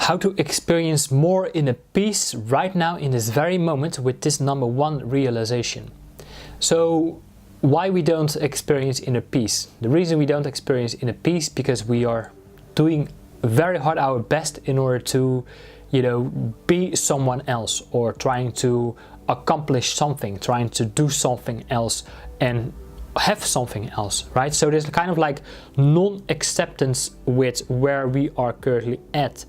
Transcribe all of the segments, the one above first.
how to experience more inner peace right now in this very moment with this number one realization. So why we don't experience inner peace? The reason we don't experience inner peace because we are doing very hard our best in order to, you know, be someone else, or trying to accomplish something, trying to do something else and have something else, right? So there's kind of like non-acceptance with where we are currently at.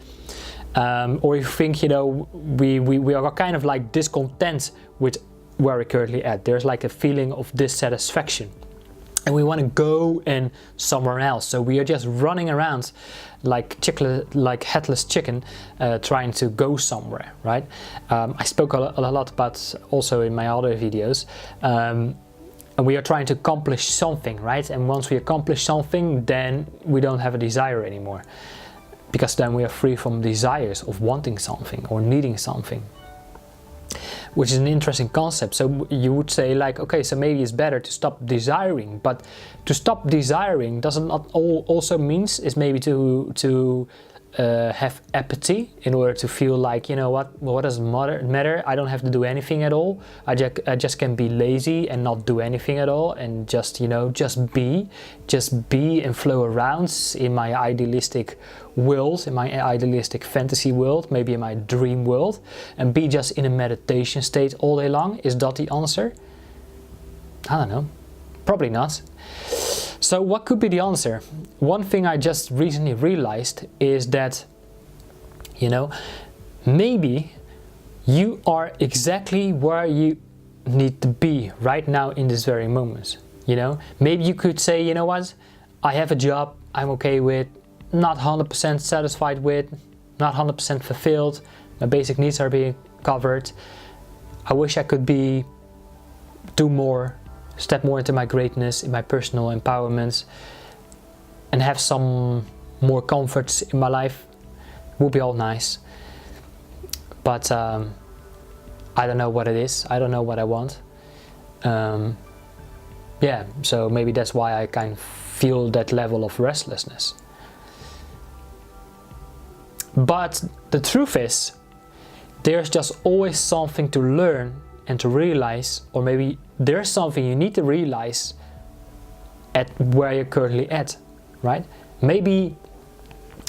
Or you think, you know, we are kind of like discontent with where we're currently at. There's like a feeling of dissatisfaction and we want to go and somewhere else. So we are just running around like headless chicken, trying to go somewhere, right? I spoke a lot about also in my other videos. And we are trying to accomplish something, right? And once we accomplish something, then we don't have a desire anymore. Because then we are free from desires of wanting something or needing something. Which is an interesting concept. So you would say like, okay, so maybe it's better to stop desiring. But to stop desiring doesn't also means is maybe to have apathy in order to feel like, you know what does it matter? I don't have to do anything at all. I just can be lazy and not do anything at all, and just, you know, just be and flow around in my idealistic world, in my idealistic fantasy world, maybe in my dream world, and be just in a meditation state all day long. Is that the answer? I don't know. Probably not. So what could be the answer? One thing I just recently realized is that, you know, maybe you are exactly where you need to be right now in this very moment. You know, maybe you could say, you know what, I have a job I'm okay with, not 100% satisfied with, not 100% fulfilled, my basic needs are being covered. I wish I could do more, step more into my greatness, in my personal empowerment, and have some more comforts in my life. Would be all nice. But I don't know what it is. I don't know what I want. Yeah, so maybe that's why I kind of feel that level of restlessness. But the truth is, there's just always something to learn and to realize, or maybe there's something you need to realize at where you're currently at, right? Maybe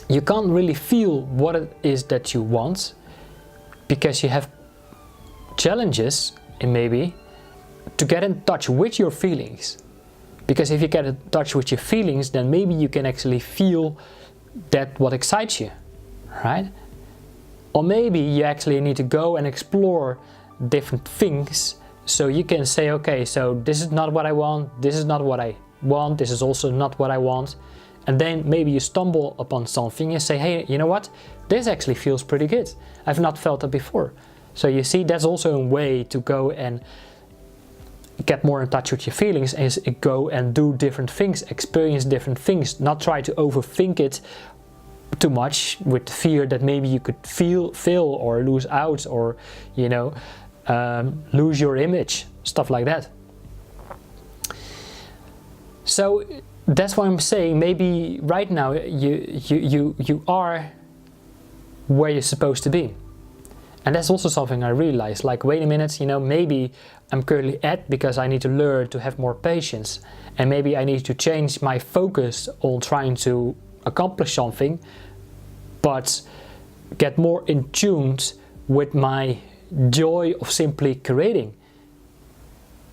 you can't really feel what it is that you want because you have challenges, and maybe to get in touch with your feelings. Because if you get in touch with your feelings, then maybe you can actually feel that what excites you, right? Or maybe you actually need to go and explore different things, so you can say, okay, so this is not what I want, this is not what I want, this is also not what I want. And then maybe you stumble upon something and say, hey, you know what, this actually feels pretty good, I've not felt that before. So you see, that's also a way to go and get more in touch with your feelings, is go and do different things, experience different things, not try to overthink it too much with fear that maybe you could fail or lose out, or, you know, lose your image, stuff like that. So that's why I'm saying maybe right now you are where you're supposed to be. And that's also something I realized, like, wait a minute, you know, maybe I'm currently at because I need to learn to have more patience, and maybe I need to change my focus on trying to accomplish something, but get more in tune with my joy of simply creating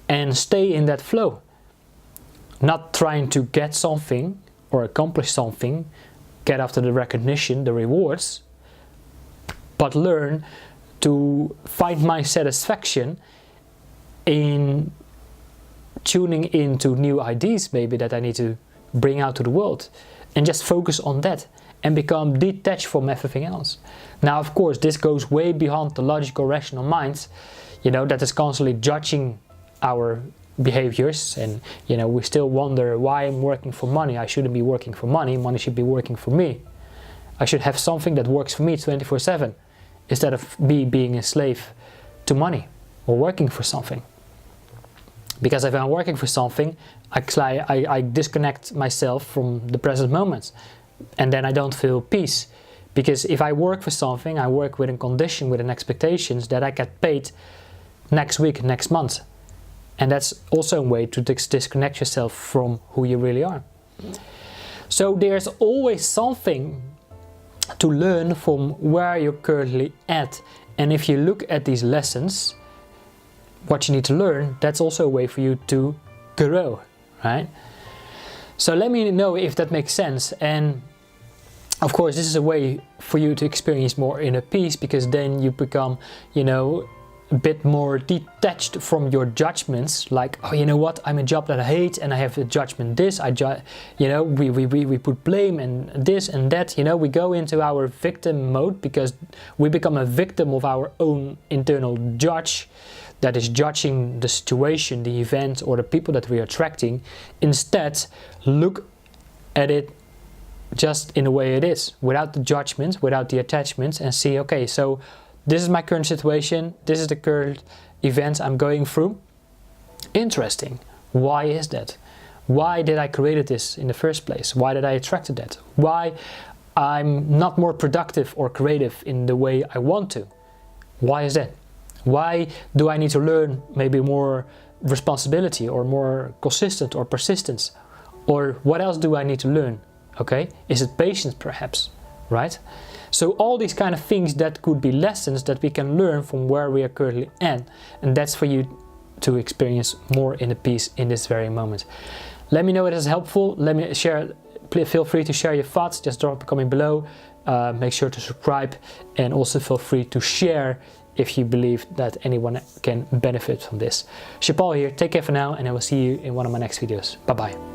and stay in that flow, not trying to get something or accomplish something, get after the recognition, the rewards, but learn to find my satisfaction in tuning into new ideas maybe that I need to bring out to the world, and just focus on that and become detached from everything else. Now, of course, this goes way beyond the logical, rational mind, you know, that is constantly judging our behaviors, and, you know, we still wonder why I'm working for money. I shouldn't be working for money. Money should be working for me. I should have something that works for me 24/7 instead of me being a slave to money or working for something. Because if I'm working for something, I disconnect myself from the present moment, and then I don't feel peace, Because if I work for something, I work with a condition, with an expectations that I get paid next week, next month. And that's also a way to disconnect yourself from who you really are. So there's always something to learn from where you're currently at. And if you look at these lessons, what you need to learn, that's also a way for you to grow, right? So let me know if that makes sense. And of course, this is a way for you to experience more inner peace, because then you become, you know, a bit more detached from your judgments, like, oh, you know what, I'm a job that I hate and I have a judgment this, you know, we put blame and this and that, you know, we go into our victim mode because we become a victim of our own internal judge that is judging the situation, the event, or the people that we are attracting. Instead, look at it just in the way it is, without the judgments, without the attachments, and see, okay, so this is my current situation, this is the current event I'm going through. Interesting. Why is that? Why did I create this in the first place? Why did I attract that? Why I'm not more productive or creative in the way I want to? Why is that? Why do I need to learn maybe more responsibility or more consistent or persistence? Or what else do I need to learn? Okay, is it patience perhaps, right? So all these kind of things that could be lessons that we can learn from where we are currently at, and that's for you to experience more inner peace in this very moment. Let me know if it is helpful. Let me share. Feel free to share your thoughts. Just drop a comment below. Make sure to subscribe, and also feel free to share if you believe that anyone can benefit from this. Shapal here. Take care for now, and I will see you in one of my next videos. Bye bye.